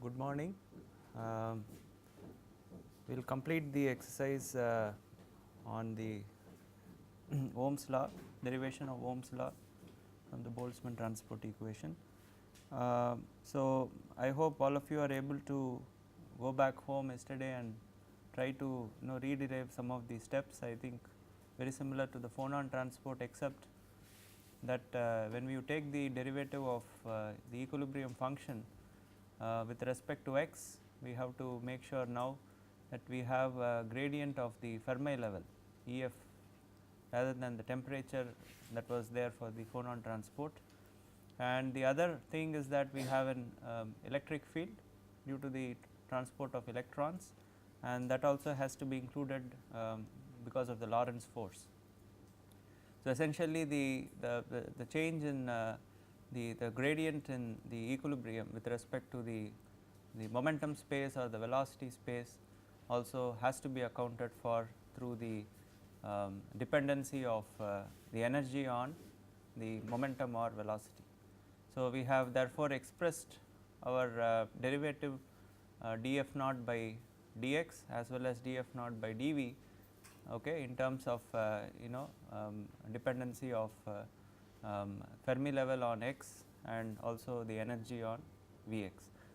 good morning. We will complete the exercise on the Ohm's law, derivation of Ohm's law from the Boltzmann transport equation. So, I hope all of you are able to go back home yesterday and try to rederive some of these steps. I think very similar to the phonon transport, except that when you take the derivative of the equilibrium function with respect to x, we have to make sure now that we have a gradient of the Fermi level E f rather than the temperature that was there for the phonon transport. And the other thing is that we have an electric field due to the transport of electrons, and that also has to be included because of the Lorentz force. So, essentially the change in the gradient in the equilibrium with respect to the momentum space or the velocity space also has to be accounted for through the dependency of the energy on the momentum or velocity. So, we have therefore expressed our derivative df naught by dx as well as df naught by dv, okay, in terms of dependency of Fermi level on x and also the energy on Vx.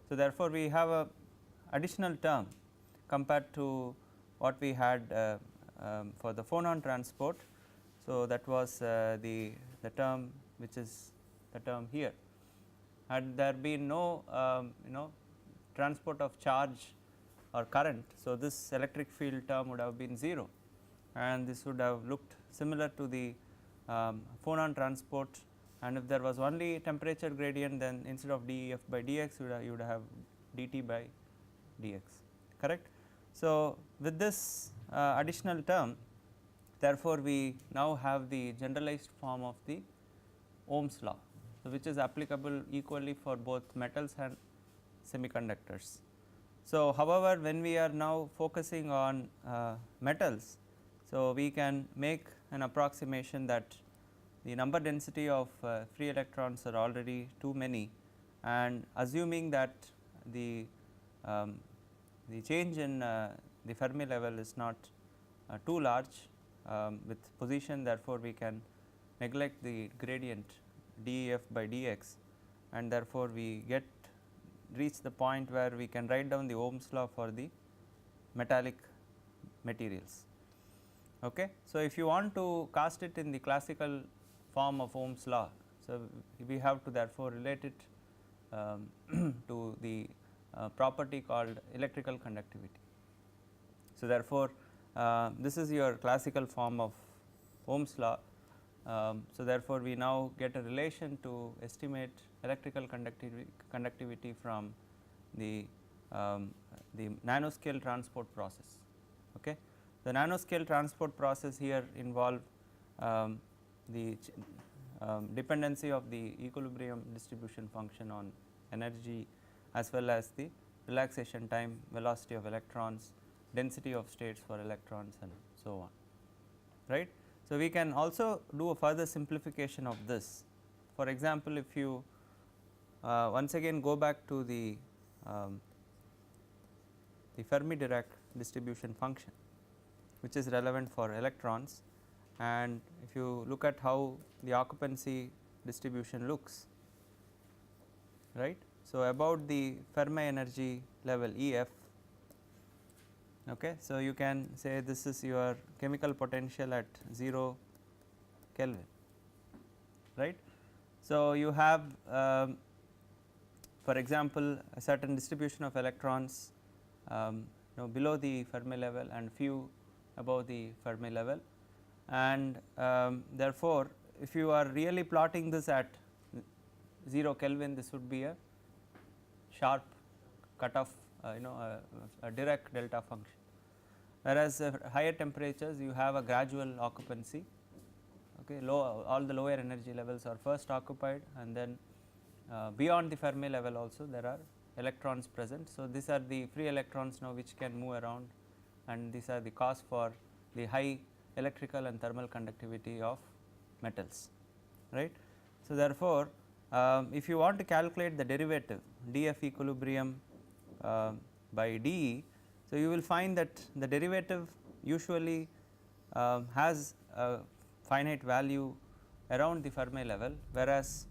So, therefore, we have a additional term compared to what we had for the phonon transport. So, that was the term which is the term here. Had there been no transport of charge or current, so this electric field term would have been 0, and this would have looked similar to the phonon transport, and if there was only temperature gradient, then instead of def by dx you would have dt by dx, correct. So, with this additional term, therefore, we now have the generalized form of the Ohm's law, so which is applicable equally for both metals and semiconductors. So, however, when we are now focusing on metals, so we can make an approximation that the number density of free electrons are already too many, and assuming that the change in the Fermi level is not too large with position, therefore, we can neglect the gradient def by dx, and therefore, we reach the point where we can write down the Ohm's law for the metallic materials. Okay. So, if you want to cast it in the classical form of Ohm's law, so we have to therefore relate it to the property called electrical conductivity. So, therefore, this is your classical form of Ohm's law. So, therefore, we now get a relation to estimate electrical conductivity from the nanoscale transport process. Okay. The nanoscale transport process here involve the dependency of the equilibrium distribution function on energy as well as the relaxation time, velocity of electrons, density of states for electrons, and so on, right. So, we can also do a further simplification of this. For example, if you once again go back to the Fermi-Dirac distribution function, which is relevant for electrons, and if you look at how the occupancy distribution looks, right. So, about the Fermi energy level E f, okay. So, you can say this is your chemical potential at 0 Kelvin, right. So, you have for example, a certain distribution of electrons below the Fermi level and few above the Fermi level, and therefore, if you are really plotting this at 0 Kelvin, this would be a sharp cutoff, a Dirac delta function, whereas at higher temperatures you have a gradual occupancy. Okay, all the lower energy levels are first occupied, and then beyond the Fermi level also there are electrons present. So, these are the free electrons now which can move around, and these are the cause for the high electrical and thermal conductivity of metals, right. So, therefore, if you want to calculate the derivative df equilibrium by dE. So, you will find that the derivative usually has a finite value around the Fermi level, whereas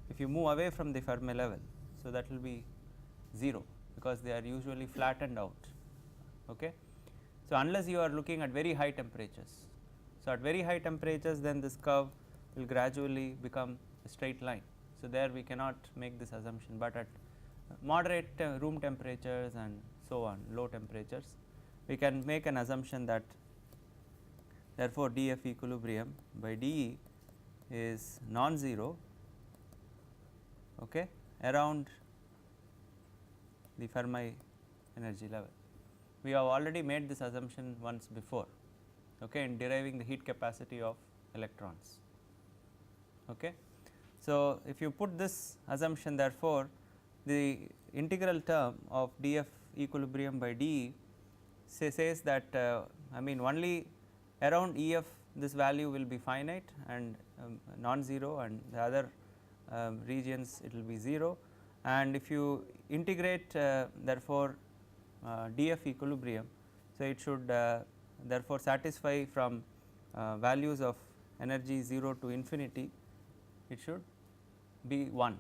if you move away from the Fermi level, so that will be 0 because they are usually flattened out. Okay. So, unless you are looking at very high temperatures. So, at very high temperatures, then this curve will gradually become a straight line. So, there we cannot make this assumption, but at moderate room temperatures and so on, low temperatures, we can make an assumption that therefore, dF equilibrium by dE is non-zero, okay, around the Fermi energy level. We have already made this assumption once before, okay, in deriving the heat capacity of electrons. Okay. So, if you put this assumption, therefore, the integral term of dF equilibrium by dE says that I mean only around EF this value will be finite and non-zero, and the other regions it will be 0, and if you integrate therefore dF equilibrium, so it should therefore satisfy from values of energy 0 to infinity, it should be 1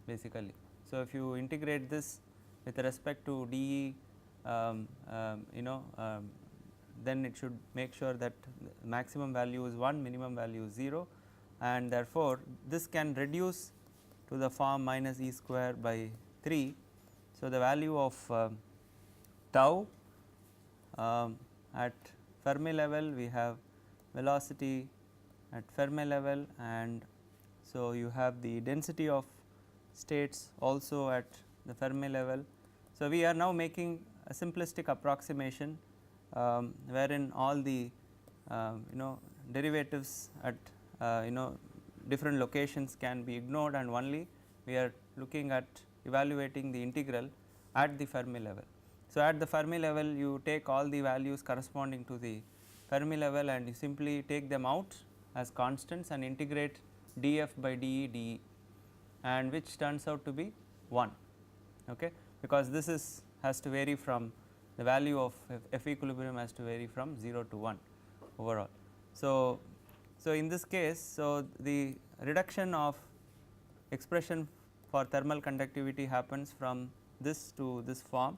basically. So, if you integrate this with respect to dE, then it should make sure that maximum value is 1, minimum value is 0, and therefore, this can reduce to the form minus E square by 3. So, the value of tau at Fermi level, we have velocity at Fermi level, and so you have the density of states also at the Fermi level. So, we are now making a simplistic approximation wherein all the derivatives at different locations can be ignored, and only we are looking at evaluating the integral at the Fermi level. So, at the Fermi level you take all the values corresponding to the Fermi level and you simply take them out as constants and integrate dF by dE, and which turns out to be 1, okay, because this is has to vary from the value of F equilibrium has to vary from 0 to 1 overall. So, in this case, so the reduction of expression for thermal conductivity happens from this to this form.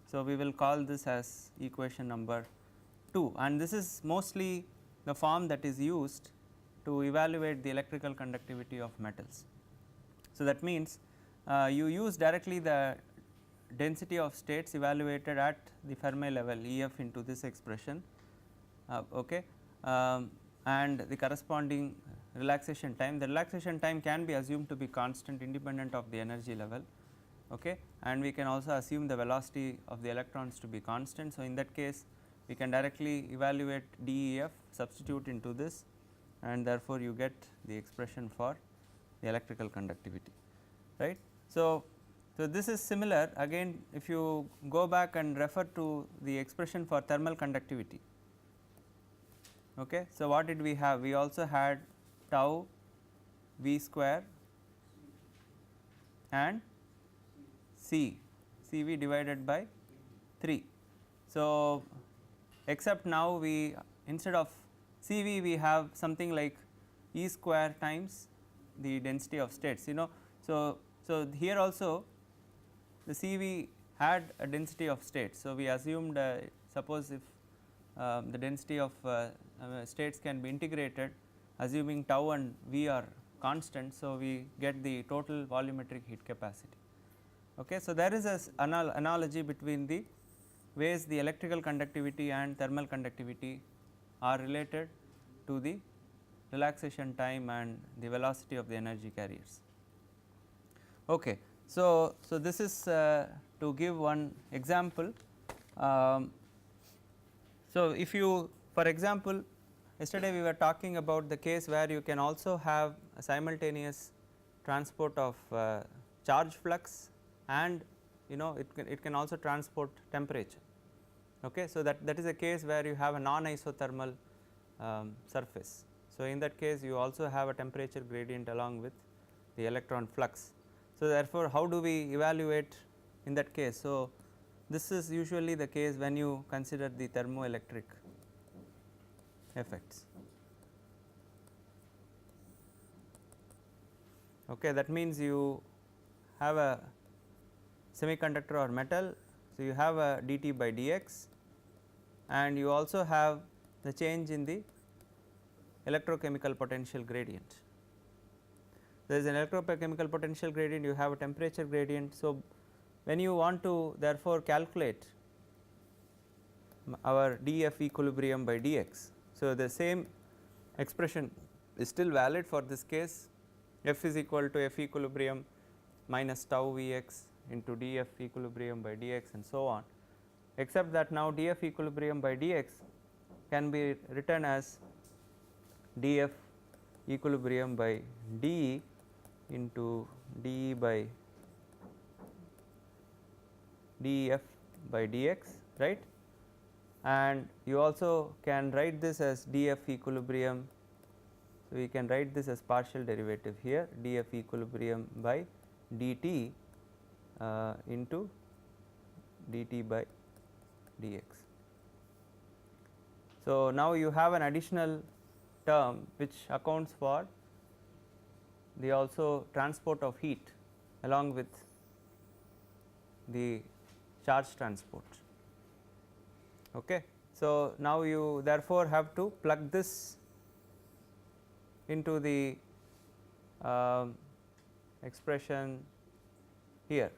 So, we will call this as equation number 2, and this is mostly the form that is used to evaluate the electrical conductivity of metals. So, that means you use directly the density of states evaluated at the Fermi level EF into this expression, okay, and the corresponding relaxation time. The relaxation time can be assumed to be constant independent of the energy level, okay, and we can also assume the velocity of the electrons to be constant. So, in that case we can directly evaluate DEF, substitute into this, and therefore, you get the expression for the electrical conductivity, right. So, this is similar again if you go back and refer to the expression for thermal conductivity. Okay. So, what did we have? We also had tau V square and CV divided by 3. So, except now we instead of CV we have something like E square times the density of states, So, here also the CV had a density of states. So, we assumed suppose if the density of states can be integrated assuming tau and V are constant. So, we get the total volumetric heat capacity. Okay. So, there is an analogy between the ways the electrical conductivity and thermal conductivity are related to the relaxation time and the velocity of the energy carriers. Okay. So, this is to give one example. So, if you for example, yesterday we were talking about the case where you can also have a simultaneous transport of charge flux and it can also transport temperature. Okay. So, that is a case where you have a non-isothermal surface. So, in that case you also have a temperature gradient along with the electron flux. So, therefore, how do we evaluate in that case? So, this is usually the case when you consider the thermoelectric effects. Okay, that means you have a semiconductor or metal, so you have a dt by dx, and you also have the change in the electrochemical potential gradient. There is an electrochemical potential gradient, you have a temperature gradient. So, when you want to therefore calculate our df equilibrium by dx, so the same expression is still valid for this case, f is equal to f equilibrium minus tau Vx into df equilibrium by dx and so on, except that now df equilibrium by dx can be written as df equilibrium by dE into dE by def by dx, right, and you also can write this as df equilibrium. So, we can write this as partial derivative here, df equilibrium by dt into dt by dx. So, now you have an additional term which accounts for the also transport of heat along with the charge transport. Okay. So, now you therefore have to plug this into the expression here.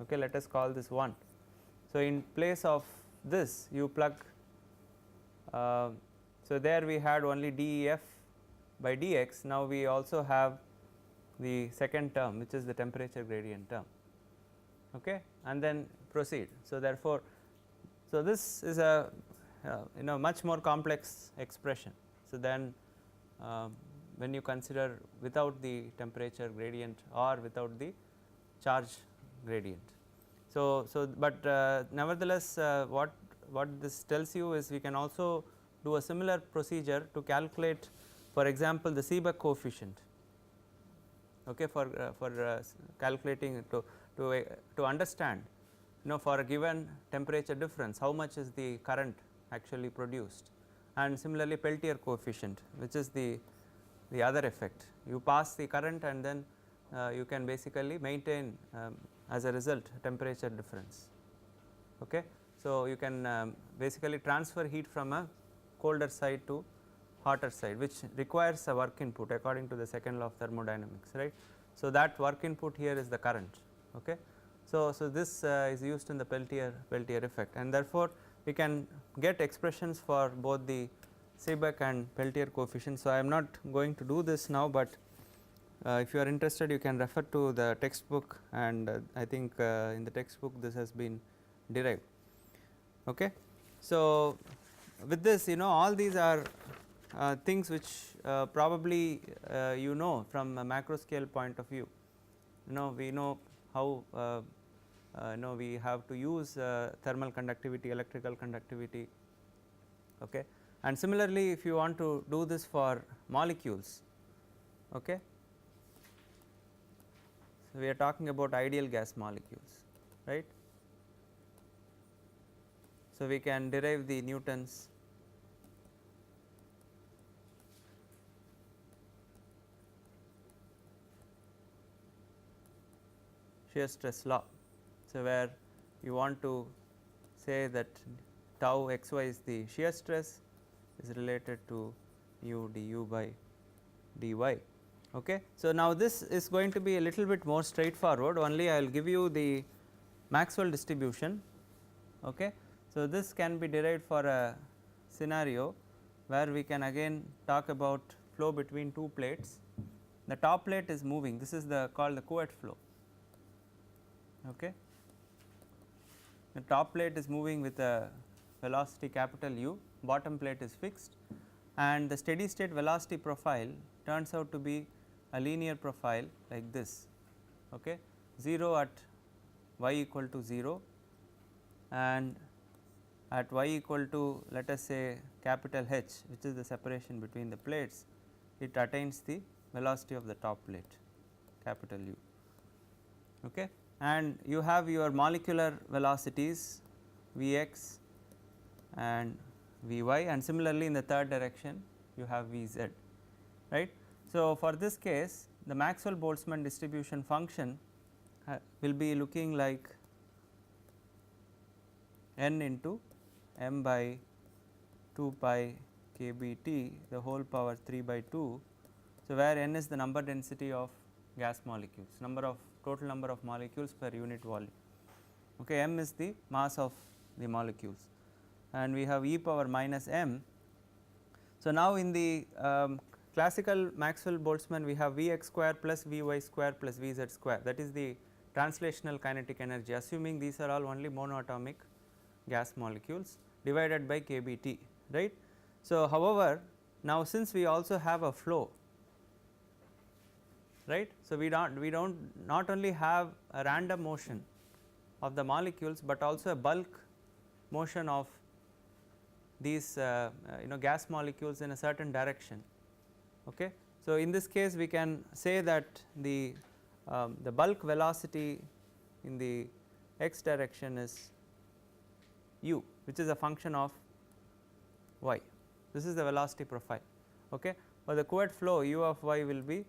Okay, let us call this 1. So, in place of this you plug, so there we had only def by dx, now we also have the second term which is the temperature gradient term, okay, and then proceed. So, therefore, so this is a much more complex expression. So, then when you consider without the temperature gradient or without the charge gradient. So, but nevertheless what this tells you is we can also do a similar procedure to calculate, for example, the Seebeck coefficient, okay, for calculating to understand for a given temperature difference how much is the current actually produced, and similarly Peltier coefficient, which is the other effect. You pass the current and then you can basically maintain as a result temperature difference. Okay. So, you can basically transfer heat from a colder side to hotter side, which requires a work input according to the second law of thermodynamics, right. So, that work input here is the current. Okay. So, this is used in the Peltier effect, and therefore, we can get expressions for both the Seebeck and Peltier coefficient. So, I am not going to do this now, but if you are interested you can refer to the textbook, and I think in the textbook this has been derived. Okay. So, with this all these are things which probably from a macro scale point of view. We know how we have to use thermal conductivity, electrical conductivity. Okay. And similarly, if you want to do this for molecules, okay. So, we are talking about ideal gas molecules, right. So, we can derive the Newton's shear stress law. So, where you want to say that tau xy is the shear stress is related to mu du by dy. Okay. So, now this is going to be a little bit more straightforward, only I will give you the Maxwell distribution. Okay. So, this can be derived for a scenario where we can again talk about flow between two plates. The top plate is moving, this is called the co-ed flow. Okay. The top plate is moving with a velocity capital U, bottom plate is fixed, and the steady state velocity profile turns out to be a linear profile like this, okay, 0 at y equal to 0, and at y equal to, let us say, capital H, which is the separation between the plates, it attains the velocity of the top plate, capital U. Okay. and you have your molecular velocities Vx and Vy, and similarly in the third direction you have Vz, right. So, for this case the Maxwell-Boltzmann distribution function will be looking like n into m by 2 pi k b t the whole power 3 by 2. So, where n is the number density of gas molecules, total number of molecules per unit volume, okay. M is the mass of the molecules, and we have e power minus m. So, now in the classical Maxwell-Boltzmann we have Vx square plus Vy square plus Vz square, that is the translational kinetic energy, assuming these are all only monoatomic gas molecules, divided by kBt, right. So, however, now since we also have a flow, right. So, we not only have a random motion of the molecules, but also a bulk motion of these gas molecules in a certain direction, okay. So, in this case we can say that the bulk velocity in the x direction is u, which is a function of y. This is the velocity profile, okay. For the co-ed flow u of y will be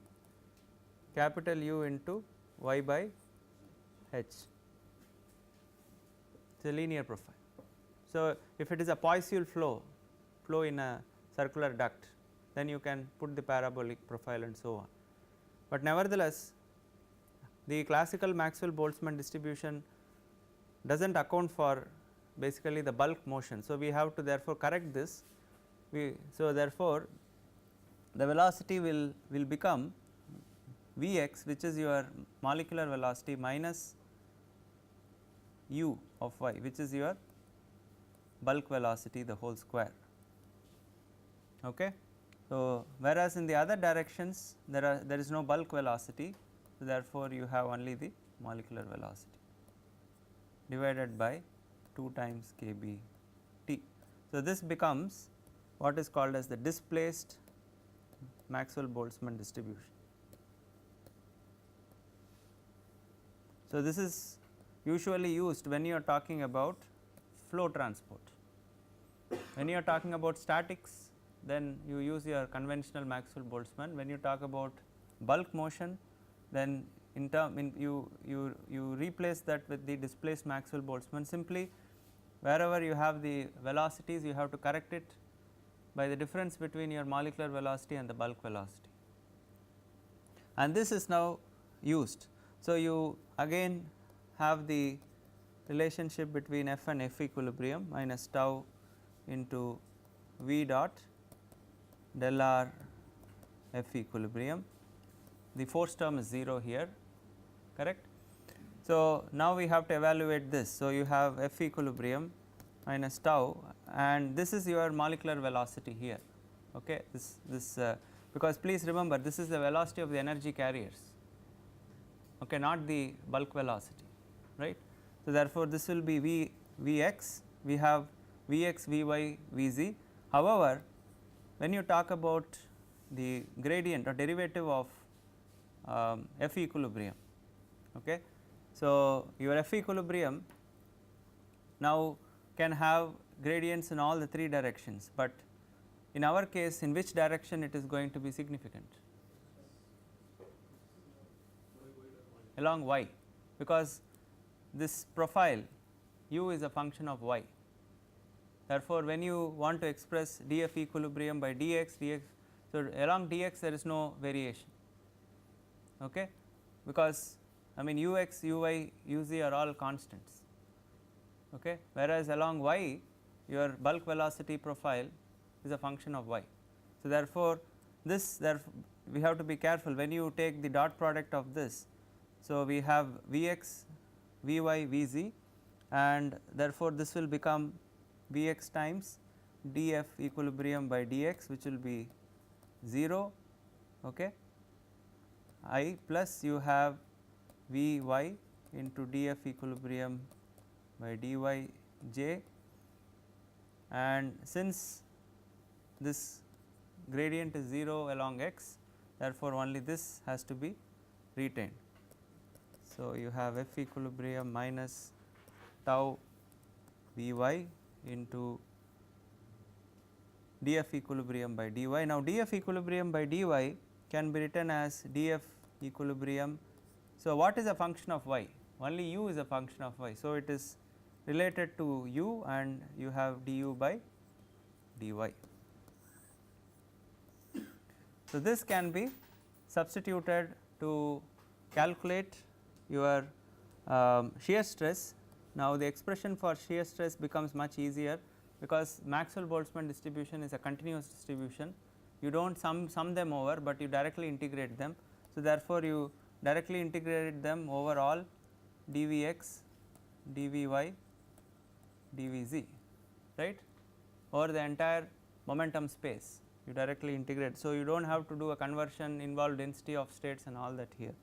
capital U into y by h, it is a linear profile. So, if it is a Poiseuille flow in a circular duct, then you can put the parabolic profile and so on. But nevertheless, the classical Maxwell-Boltzmann distribution does not account for basically the bulk motion. So, we have to therefore correct this. So, therefore, the velocity will become Vx, which is your molecular velocity, minus u of y, which is your bulk velocity the whole square, okay. So, whereas in the other directions there is no bulk velocity, so therefore, you have only the molecular velocity divided by 2 times kb t. So, this becomes what is called as the displaced Maxwell-Boltzmann distribution. So, this is usually used when you are talking about flow transport. When you are talking about statics, then you use your conventional Maxwell-Boltzmann. When you talk about bulk motion, then you replace that with the displaced Maxwell-Boltzmann. Simply wherever you have the velocities, you have to correct it by the difference between your molecular velocity and the bulk velocity, and this is now used. So, you again have the relationship between F and F equilibrium minus tau into V dot del R F equilibrium. The force term is 0 here, correct. So, now we have to evaluate this. So, you have F equilibrium minus tau, and this is your molecular velocity here, okay. Because please remember, this is the velocity of the energy carriers, okay, not the bulk velocity, right. So, therefore, this will be Vx, we have Vx, Vy, Vz. However, when you talk about the gradient or derivative of F equilibrium, okay. So, your F equilibrium now can have gradients in all the 3 directions, but in our case in which direction it is going to be significant? Along y, because this profile u is a function of y. Therefore, when you want to express df equilibrium by dx, so along dx there is no variation, okay, because I mean ux, uy, uz are all constants, okay, whereas along y your bulk velocity profile is a function of y. So, therefore, we have to be careful when you take the dot product of this. So, we have Vx, Vy, Vz, and therefore, this will become Vx times df equilibrium by dx, which will be 0, okay, I plus you have Vy into df equilibrium by dy j, and since this gradient is 0 along x, therefore, only this has to be retained. So, you have F equilibrium minus tau Vy into dF equilibrium by dy. Now, dF equilibrium by dy can be written as dF equilibrium. So, what is a function of y? Only u is a function of y. So, it is related to u and you have du by dy. So, this can be substituted to calculate your shear stress. Now, the expression for shear stress becomes much easier because Maxwell-Boltzmann distribution is a continuous distribution. You do not sum them over, but you directly integrate them. So, therefore, you directly integrate them over all dVx, dVy, dVz, right, over the entire momentum space you directly integrate. So, you do not have to do a conversion, involve density of states and all that here.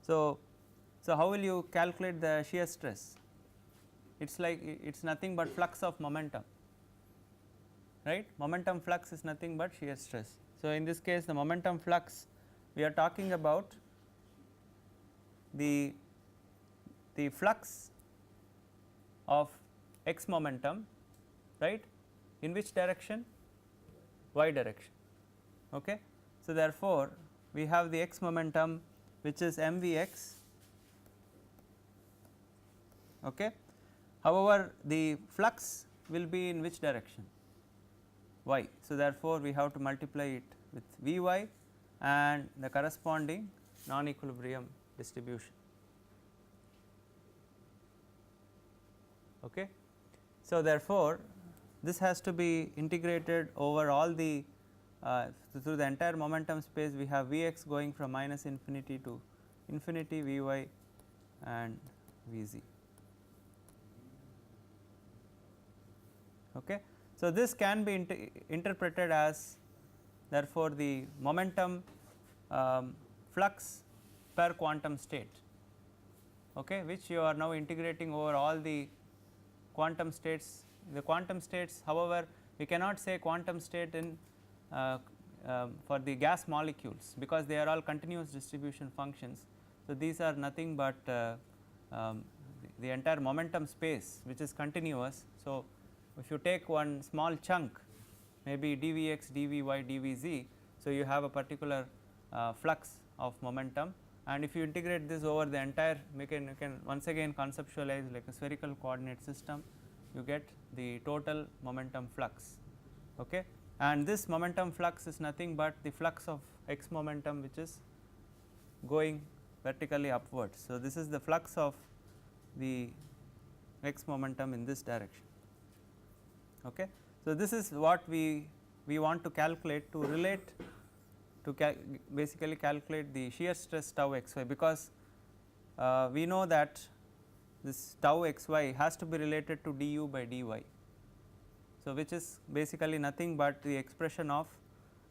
So, how will you calculate the shear stress? It is like it is nothing but flux of momentum, right. Momentum flux is nothing but shear stress. So, in this case the momentum flux we are talking about the flux of x momentum, right, in which direction? Y direction. Okay. So, therefore, we have the x momentum which is mvx. Okay. However, the flux will be in which direction? Y. So, therefore, we have to multiply it with Vy and the corresponding non-equilibrium distribution. Okay. So, therefore, this has to be integrated over all the through the entire momentum space. We have Vx going from minus infinity to infinity, Vy and Vz. Okay. So, this can be interpreted as therefore, the momentum flux per quantum state, okay, which you are now integrating over all the quantum states. The quantum states, however, we cannot say quantum state in for the gas molecules because they are all continuous distribution functions. So, these are nothing but the entire momentum space which is continuous. So, if you take one small chunk, maybe dVx, dVy, dVz, so you have a particular flux of momentum, and if you integrate this over the entire, you can once again conceptualize like a spherical coordinate system, you get the total momentum flux. Okay. And this momentum flux is nothing but the flux of x momentum which is going vertically upwards. So, this is the flux of the x momentum in this direction. Okay. So, this is what we want to calculate to relate to basically calculate the shear stress tau xy, because we know that this tau xy has to be related to du by dy. So, which is basically nothing but the expression of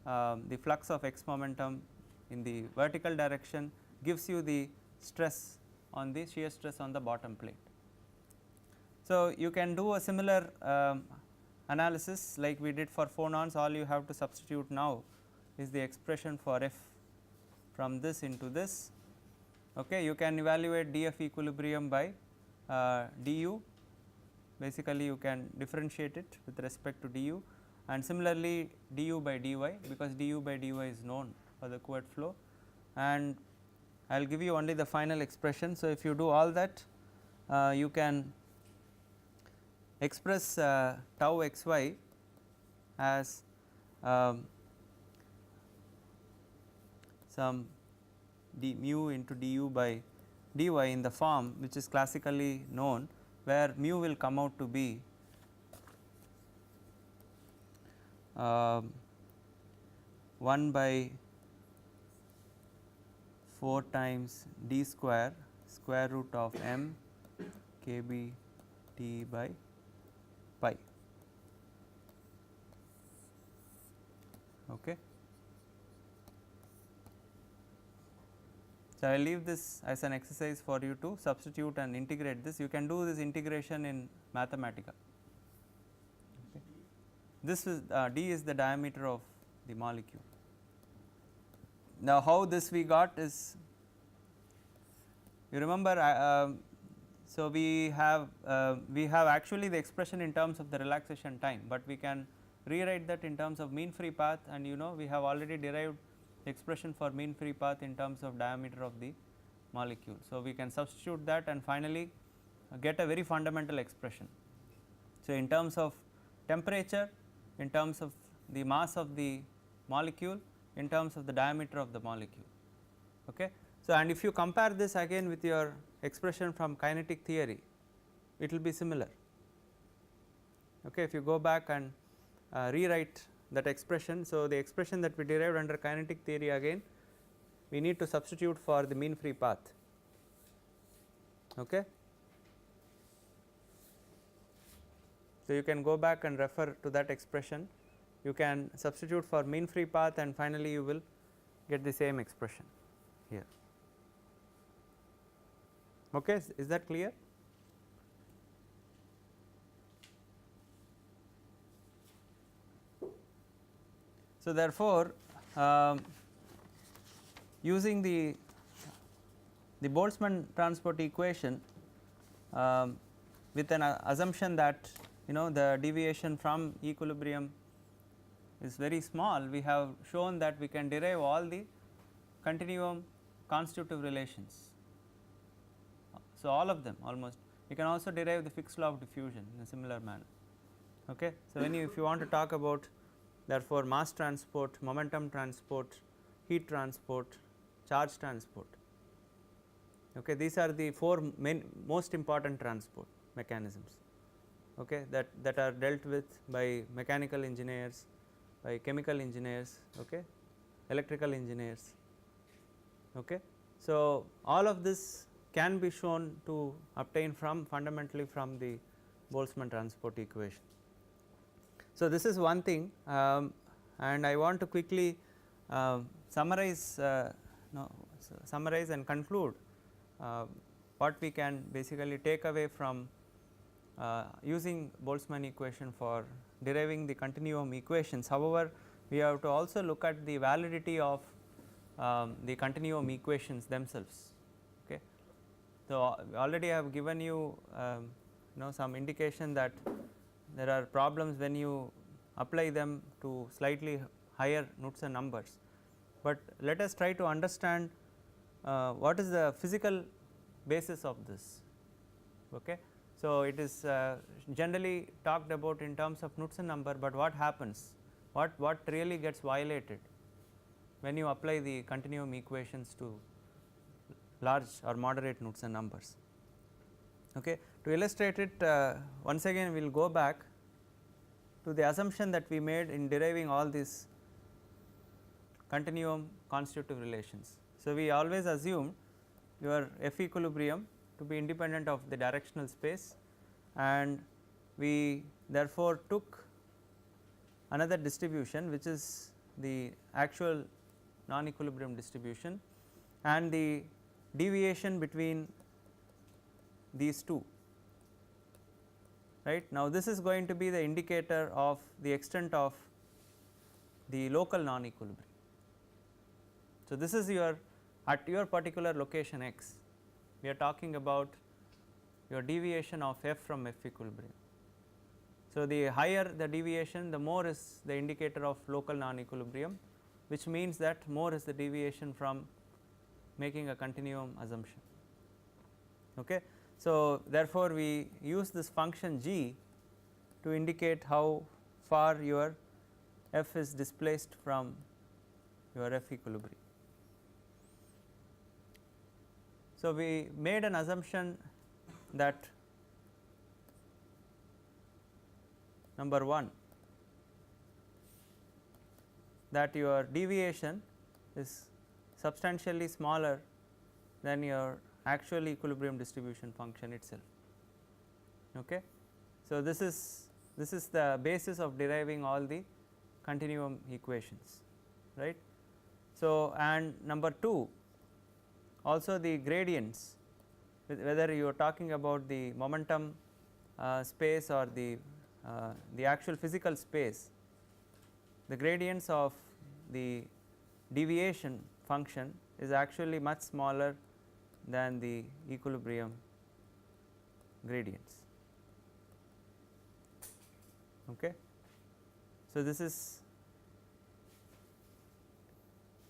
the flux of x momentum in the vertical direction gives you the stress on the shear stress on the bottom plate. So, you can do a similar analysis like we did for phonons. All you have to substitute now is the expression for F from this into this. Okay. You can evaluate dF equilibrium by du, basically you can differentiate it with respect to du, and similarly du by dy, because du by dy is known for the Couette flow, and I will give you only the final expression. So, if you do all that, you can express tau xy as some mu into du by dy in the form which is classically known, where mu will come out to be 1 by 4 times d square root of m kb t by pi. Okay. So, I will leave this as an exercise for you to substitute and integrate this. You can do this integration in Mathematica. Okay. This is d is the diameter of the molecule. Now, how this we got is you remember so we have actually the expression in terms of the relaxation time, but we can rewrite that in terms of mean free path, and you know we have already derived the expression for mean free path in terms of diameter of the molecule. So, we can substitute that and finally get a very fundamental expression. So, in terms of temperature, in terms of the mass of the molecule, in terms of the diameter of the molecule. Okay. So, and if you compare this again with your expression from kinetic theory, it will be similar. Okay. If you go back and rewrite that expression. So, the expression that we derived under kinetic theory, again we need to substitute for the mean free path. Okay. So, you can go back and refer to that expression, you can substitute for mean free path and finally, you will get the same expression here. Okay. Is that clear? So, therefore, using the Boltzmann transport equation with an assumption that you know the deviation from equilibrium is very small, we have shown that we can derive all the continuum constitutive relations. So, all of them almost. We can also derive the fixed law of diffusion in a similar manner. Okay. So, when you if you want to talk about therefore, mass transport, momentum transport, heat transport, charge transport. Okay, these are the four most important transport mechanisms, okay, that are dealt with by mechanical engineers, by chemical engineers, okay, electrical engineers. Okay. So, all of this can be shown to obtain from fundamentally from the Boltzmann transport equation. So, this is one thing, and I want to quickly summarize and conclude what we can basically take away from using Boltzmann equation for deriving the continuum equations. However, we have to also look at the validity of the continuum equations themselves. Okay. So, already I have given you some indication that there are problems when you apply them to slightly higher Knudsen numbers, but let us try to understand what is the physical basis of this. Okay. So, it is generally talked about in terms of Knudsen number, but what happens, what really gets violated when you apply the continuum equations to large or moderate Knudsen numbers. Okay. To illustrate it, once again we will go back to the assumption that we made in deriving all these continuum constitutive relations. So, we always assume your F equilibrium to be independent of the directional space, and we therefore took another distribution which is the actual non equilibrium distribution and the deviation between these two. Right. Now, this is going to be the indicator of the extent of the local non equilibrium. So, this is your at your particular location x, we are talking about your deviation of f from f equilibrium. So, the higher the deviation, the more is the indicator of local non equilibrium, which means that more is the deviation from making a continuum assumption. Okay. So, therefore, we use this function g to indicate how far your f is displaced from your f equilibrium. So, we made an assumption that number 1, that your deviation is substantially smaller than your actual equilibrium distribution function itself. Okay. So, this is the basis of deriving all the continuum equations, right. So, and number 2, also the gradients, whether you are talking about the momentum space or the actual physical space, the gradients of the deviation function is actually much smaller than the equilibrium gradients. Okay. So, this is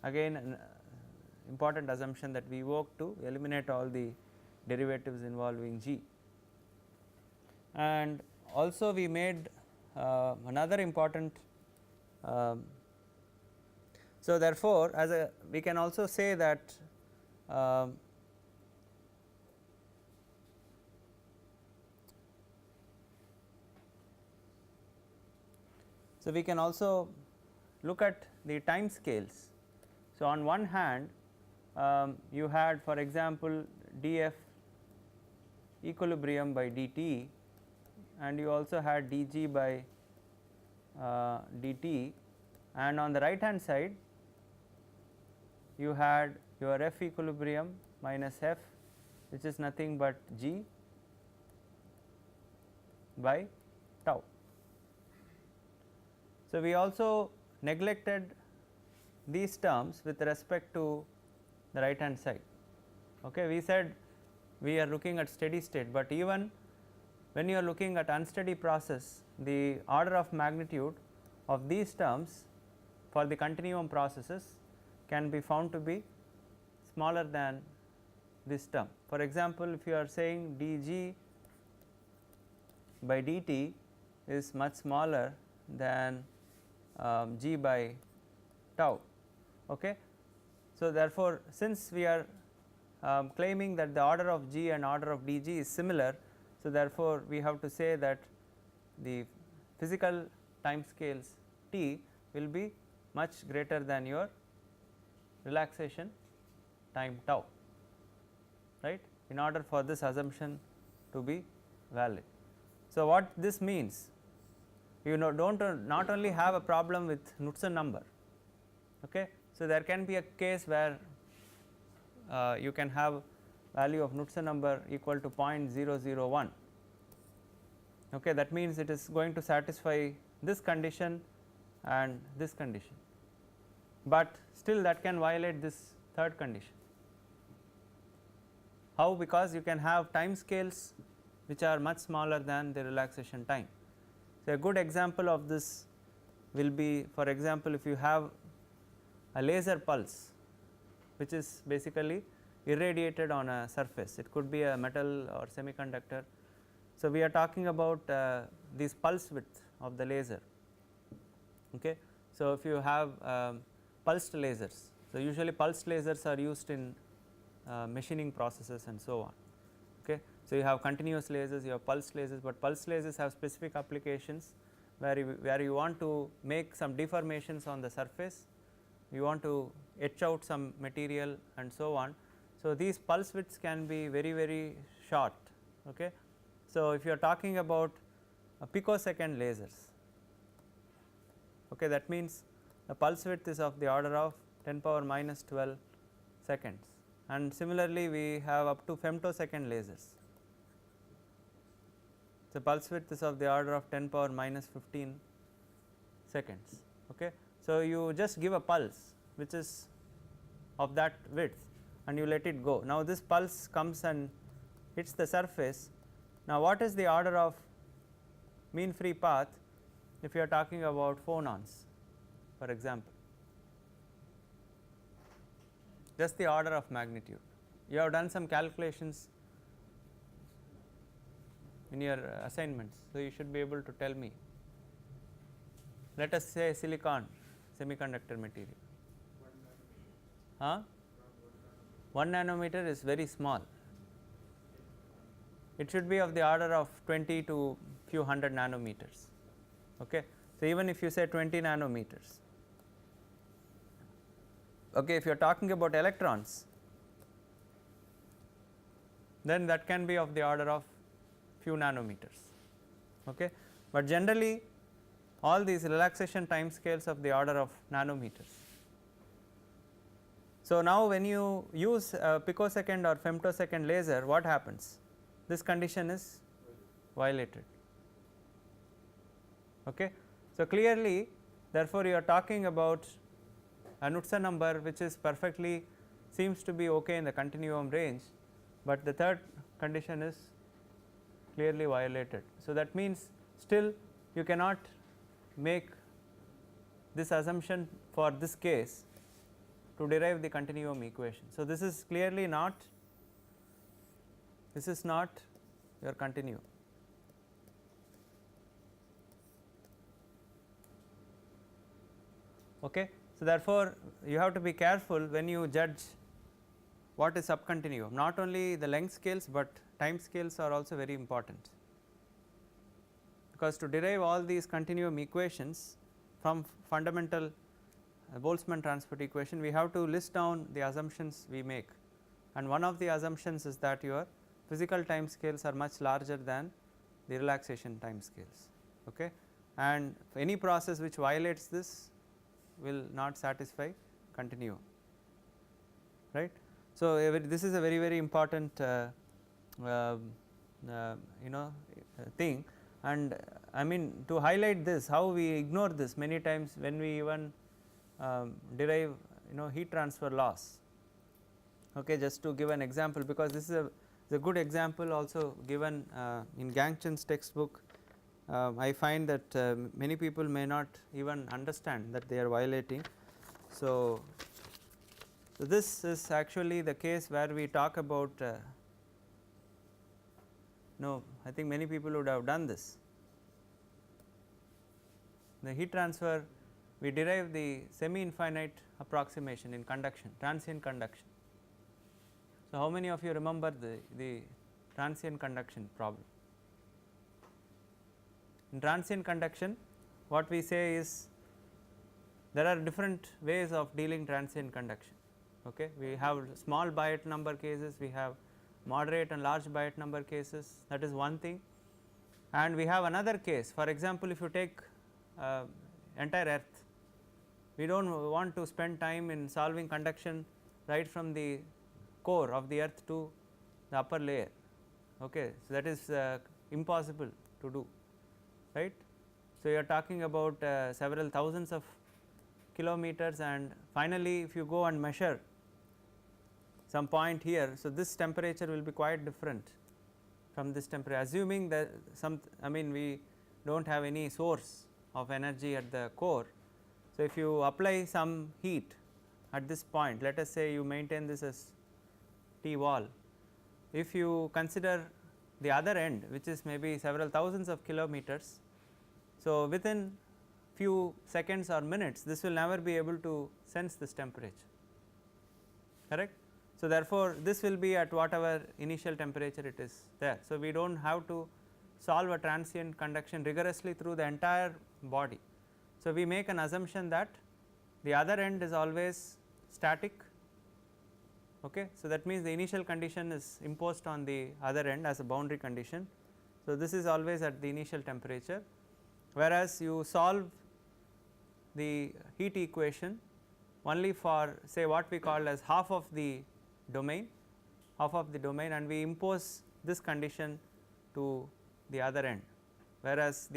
again an important assumption that we work to eliminate all the derivatives involving g. And also we made another important so therefore, as a we can also say that so we can also look at the time scales. So, on one hand you had for example df equilibrium by dt, and you also had dg by dt, and on the right hand side you had your f equilibrium minus f, which is nothing but g by tau. So, we also neglected these terms with respect to the right hand side. Okay. We said we are looking at steady state, but even when you are looking at unsteady process, the order of magnitude of these terms for the continuum processes can be found to be smaller than this term. For example, if you are saying dg by dt is much smaller than g by tau. Okay. So, therefore, since we are claiming that the order of g and order of dg is similar, so therefore, we have to say that the physical time scales t will be much greater than your relaxation time tau, right, in order for this assumption to be valid. So, what this means, you know, not only have a problem with Knudsen number. Okay. So, there can be a case where you can have value of Knudsen number equal to 0.001. Okay. That means it is going to satisfy this condition and this condition, but still that can violate this third condition. How? Because you can have time scales which are much smaller than the relaxation time. So, a good example of this will be, for example, if you have a laser pulse which is basically irradiated on a surface, it could be a metal or semiconductor. So, we are talking about this pulse width of the laser. Okay. So, if you have pulsed lasers, so usually pulsed lasers are used in machining processes and so on. Okay. So, you have continuous lasers, you have pulsed lasers, but pulsed lasers have specific applications where you want to make some deformations on the surface, you want to etch out some material and so on. So, these pulse widths can be very short. Okay. So, if you are talking about picosecond lasers, okay, that means the pulse width is of the order of 10 power minus 12 seconds, and similarly we have up to femtosecond lasers. So, pulse width is of the order of 10 power minus 15 seconds. Okay. So, you just give a pulse which is of that width and you let it go. Now, this pulse comes and hits the surface. Now, what is the order of mean free path if you are talking about phonons, for example? Just the order of magnitude. You have done some calculations in your assignments, so you should be able to tell me. Let us say silicon semiconductor material. 1 nanometer is very small. It should be of the order of 20 to few hundred nanometers. Okay. So, even if you say 20 nanometers. Okay, if you are talking about electrons, then that can be of the order of few nanometers. Okay. But generally all these relaxation time scales of the order of nanometers. So, now when you use a picosecond or femtosecond laser, what happens? This condition is violated. Okay. So, clearly therefore, you are talking about a Knudsen number which is perfectly seems to be okay in the continuum range, but the third condition is clearly violated. So, that means still you cannot make this assumption for this case to derive the continuum equation. So, this is clearly not, this is not your continuum. Okay. So, therefore, you have to be careful when you judge what is subcontinuum. Not only the length scales, but time scales are also very important, because to derive all these continuum equations from fundamental Boltzmann transport equation, we have to list down the assumptions we make, and one of the assumptions is that your physical time scales are much larger than the relaxation time scales. Okay. And any process which violates this will not satisfy continuum, right. So, this is a very, very important thing, and I mean, to highlight this, how we ignore this many times when we even derive heat transfer loss. Okay, just to give an example, because this is a good example also given in Gangchen's textbook. I find that many people may not even understand that they are violating. So, this is actually the case where we talk about I think many people would have done this. The heat transfer, we derive the semi infinite approximation in conduction, transient conduction. So, how many of you remember the transient conduction problem? In transient conduction, what we say is there are different ways of dealing transient conduction. Okay. We have small Biot number cases, we have moderate and large Biot number cases, that is one thing, and we have another case. For example, if you take entire earth, we do not want to spend time in solving conduction right from the core of the earth to the upper layer. Okay. So, that is impossible to do, right. So, you are talking about several thousands of kilometers, and finally, if you go and measure some point here. So, this temperature will be quite different from this temperature, assuming that we do not have any source of energy at the core. So, if you apply some heat at this point, let us say you maintain this as T wall. If you consider the other end, which is maybe several thousands of kilometers, so within few seconds or minutes, this will never be able to sense this temperature, correct. So, therefore, this will be at whatever initial temperature it is there. So, we do not have to solve a transient conduction rigorously through the entire body. So, we make an assumption that the other end is always static. Okay. So, that means the initial condition is imposed on the other end as a boundary condition. So, this is always at the initial temperature, whereas you solve the heat equation only for say what we call as half of the domain, and we impose this condition to the other end, whereas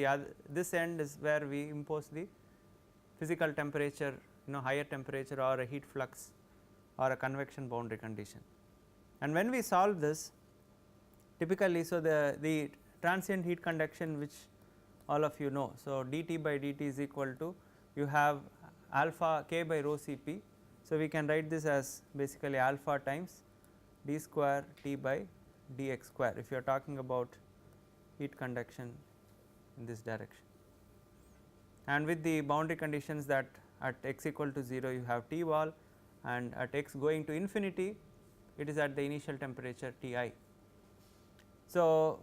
this end is where we impose the physical temperature, higher temperature or a heat flux or a convection boundary condition. And when we solve this, typically, so the transient heat conduction, which all of you know, so dt by dt is equal to, you have alpha k by rho Cp. So, we can write this as basically alpha times d square T by dx square, if you are talking about heat conduction in this direction, and with the boundary conditions that at x equal to 0 you have T wall, and at x going to infinity it is at the initial temperature Ti. So,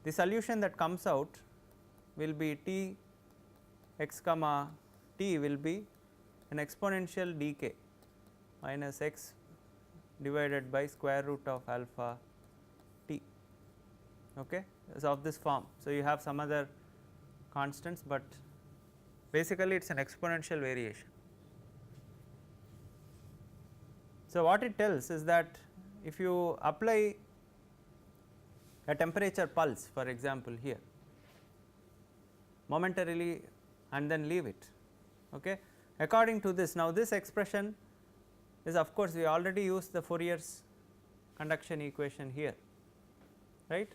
the solution that comes out will be T x comma T will be an exponential decay minus x divided by square root of alpha T, okay, so of this form. So, you have some other constants, but basically it is an exponential variation. So, what it tells is that if you apply a temperature pulse, for example, here momentarily and then leave it, okay, according to this, now this expression is, of course, we already used the Fourier's conduction equation here, right,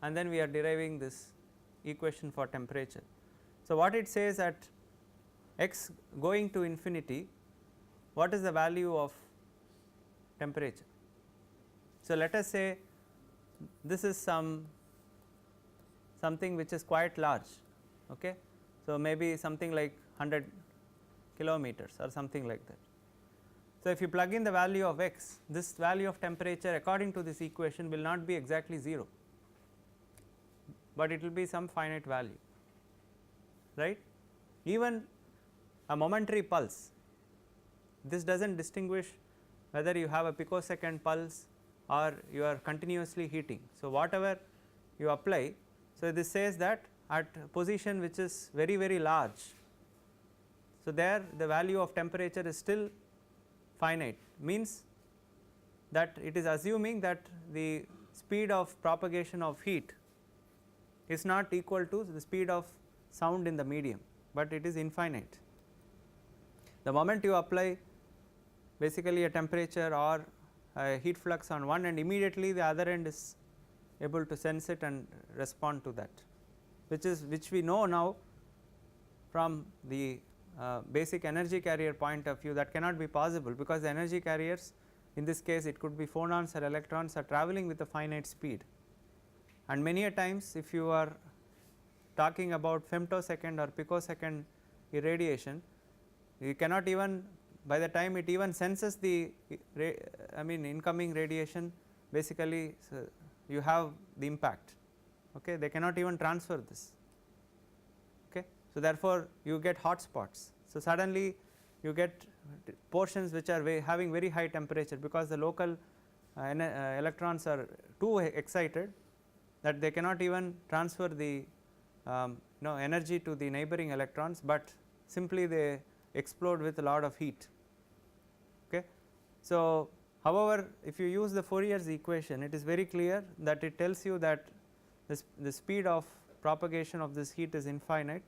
and then we are deriving this equation for temperature. So, what it says at x going to infinity, what is the value of temperature? So, let us say this is something which is quite large, okay. So, maybe something like 100 kilometers or something like that. So, if you plug in the value of x, this value of temperature according to this equation will not be exactly 0, but it will be some finite value, right. Even a momentary pulse, this does not distinguish whether you have a picosecond pulse or you are continuously heating. So, whatever you apply, so this says that at position which is very very large, so there the value of temperature is still finite, means that it is assuming that the speed of propagation of heat is not equal to the speed of sound in the medium, but it is infinite. The moment you apply basically a temperature or a heat flux on one end, immediately the other end is able to sense it and respond to that, which we know now from the basic energy carrier point of view, that cannot be possible, because the energy carriers, in this case it could be phonons or electrons, are travelling with a finite speed, and many a times if you are talking about femtosecond or picosecond irradiation, you cannot even, by the time it even senses the incoming radiation, basically so you have the impact, okay. They cannot even transfer this, okay. So, therefore, you get hot spots. So, suddenly you get portions which are having very high temperature, because the local electrons are too excited that they cannot even transfer the energy to the neighboring electrons, but simply they explode with a lot of heat, okay. So, however, if you use the Fourier's equation, it is very clear that it tells you that the speed of propagation of this heat is infinite,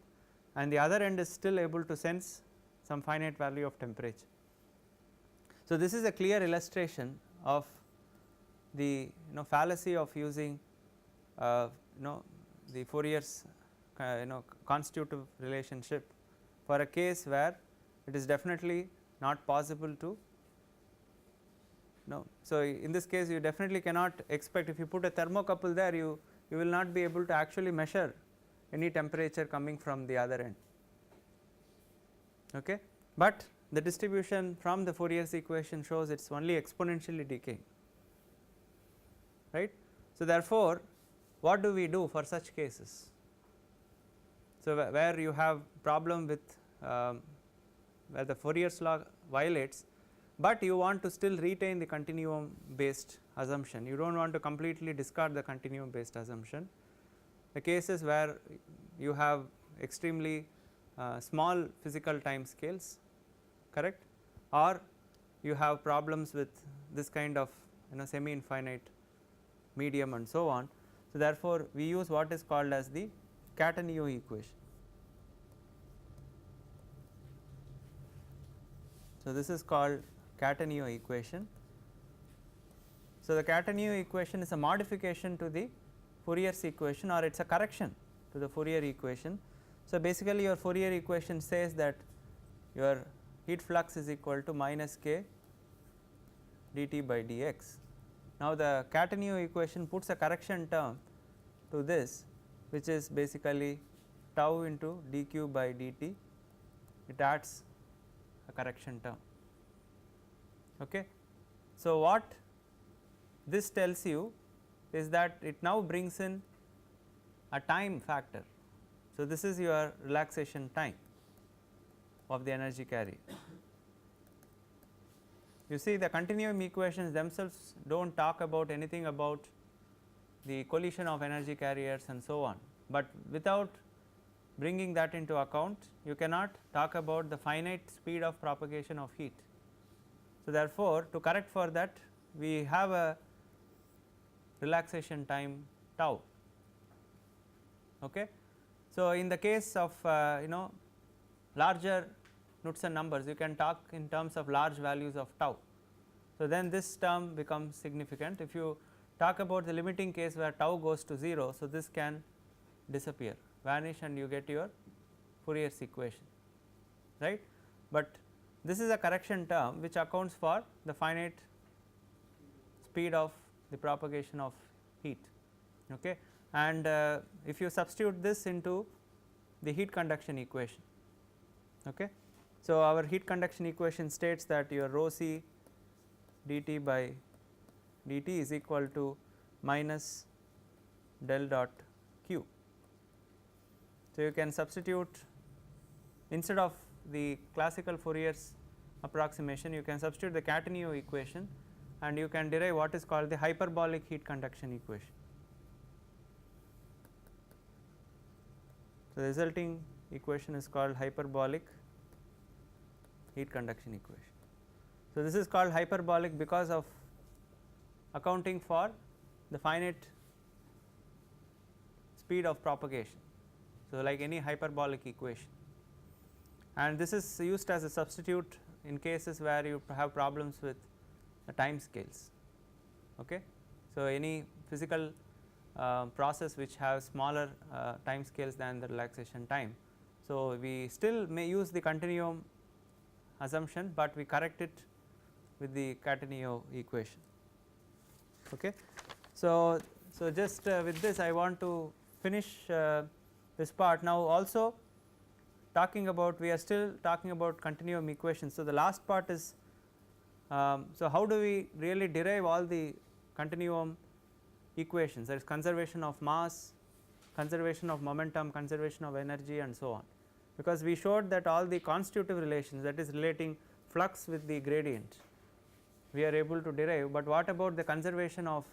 and the other end is still able to sense some finite value of temperature. So, this is a clear illustration of the fallacy of using the Fourier's constitutive relationship for a case where it is definitely not possible to So, in this case you definitely cannot expect, if you put a thermocouple there, you will not be able to actually measure any temperature coming from the other end, okay. But the distribution from the Fourier's equation shows it is only exponentially decaying, right. So, therefore, what do we do for such cases? So, where you have problem with where the Fourier's law violates, but you want to still retain the continuum based assumption, you do not want to completely discard the continuum based assumption. The cases where you have extremely small physical time scales, correct, or you have problems with this kind of semi infinite medium and so on. So, therefore, we use what is called as the Cataneo equation. So, this is called Cataneo equation. So, the Cataneo equation is a modification to the Fourier's equation, or it is a correction to the Fourier equation. So, basically your Fourier equation says that your heat flux is equal to minus k dt by dx. Now, the Cataneo equation puts a correction term to this, which is basically tau into dq by dt, it adds a correction term, okay. So, what this tells you is that it now brings in a time factor. So, this is your relaxation time of the energy carrier. You see, the continuum equations themselves do not talk about anything about the collision of energy carriers and so on, but without bringing that into account, you cannot talk about the finite speed of propagation of heat. So, therefore, to correct for that, we have a relaxation time tau, okay. So, in the case of larger Knudsen numbers, you can talk in terms of large values of tau. So, then this term becomes significant. If you talk about the limiting case where tau goes to 0, so this can disappear, vanish, and you get your Fourier's equation, right. But this is a correction term which accounts for the finite speed of the propagation of heat, okay. And if you substitute this into the heat conduction equation, okay. So, our heat conduction equation states that your rho c dt by dt is equal to minus del dot q. So, you can substitute instead of the classical Fourier's approximation, you can substitute the Catenio equation and you can derive what is called the hyperbolic heat conduction equation. So, the resulting equation is called hyperbolic heat conduction equation. So, this is called hyperbolic because of accounting for the finite speed of propagation. So, like any hyperbolic equation, and this is used as a substitute in cases where you have problems with the time scales, okay. So, any physical process which has smaller time scales than the relaxation time. So, we still may use the continuum assumption, but we correct it with the Catenio equation, okay. So, just with this I want to finish this part. Now, also talking about, we are still talking about continuum equations. So, the last part is so how do we really derive all the continuum equations, that is conservation of mass, conservation of momentum, conservation of energy, and so on, because we showed that all the constitutive relations, that is relating flux with the gradient, we are able to derive, but what about the conservation of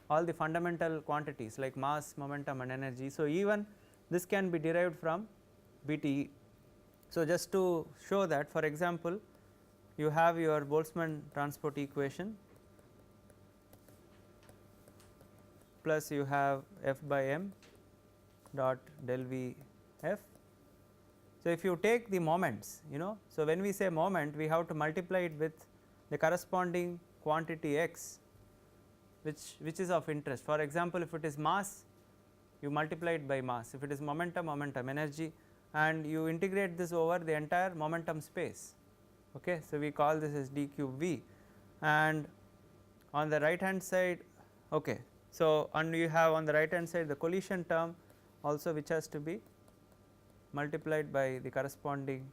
all the fundamental quantities like mass, momentum, and energy. So, even this can be derived from BTE. So, just to show that, for example, you have your Boltzmann transport equation plus you have F by m dot del V F. So, if you take the moments, so when we say moment, we have to multiply it with the corresponding quantity x which is of interest. For example, if it is mass, you multiply it by mass, if it is momentum, energy, and you integrate this over the entire momentum space, okay. So, we call this as d cube v, and on the right hand side, okay. So, and you have on the right hand side the collision term also, which has to be multiplied by the corresponding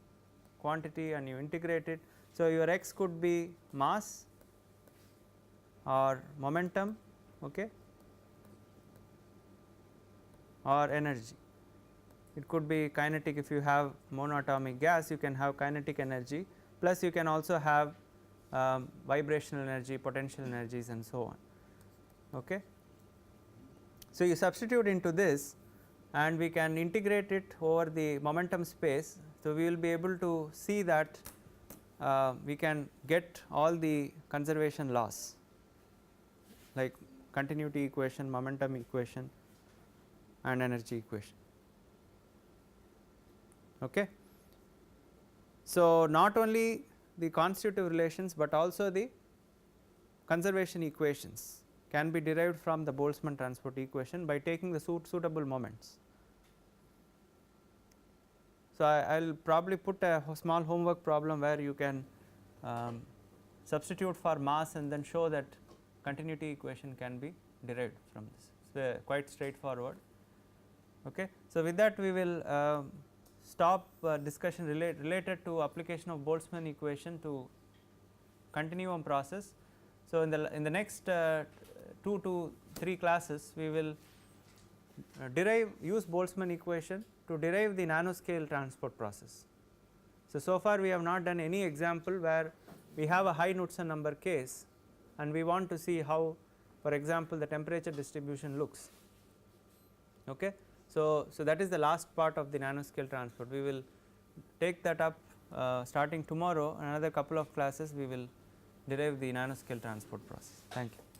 quantity and you integrate it. So, your x could be mass or momentum, okay, or energy. It could be kinetic. If you have monoatomic gas, you can have kinetic energy, plus you can also have vibrational energy, potential energies, and so on, okay. So, you substitute into this and we can integrate it over the momentum space. So, we will be able to see that we can get all the conservation laws like continuity equation, momentum equation, and energy equation, okay. So, not only the constitutive relations, but also the conservation equations can be derived from the Boltzmann transport equation by taking the suitable moments. So, I will probably put a small homework problem where you can substitute for mass and then show that continuity equation can be derived from this. So, quite straightforward, okay. So, with that we will stop discussion related to application of Boltzmann equation to continuum process. So, in the next 2 to 3 classes we will use Boltzmann equation to derive the nanoscale transport process. So far we have not done any example where we have a high Knudsen number case and we want to see how, for example, the temperature distribution looks, okay. So that is the last part of the nanoscale transport. We will take that up starting tomorrow. Another couple of classes we will derive the nanoscale transport process. Thank you.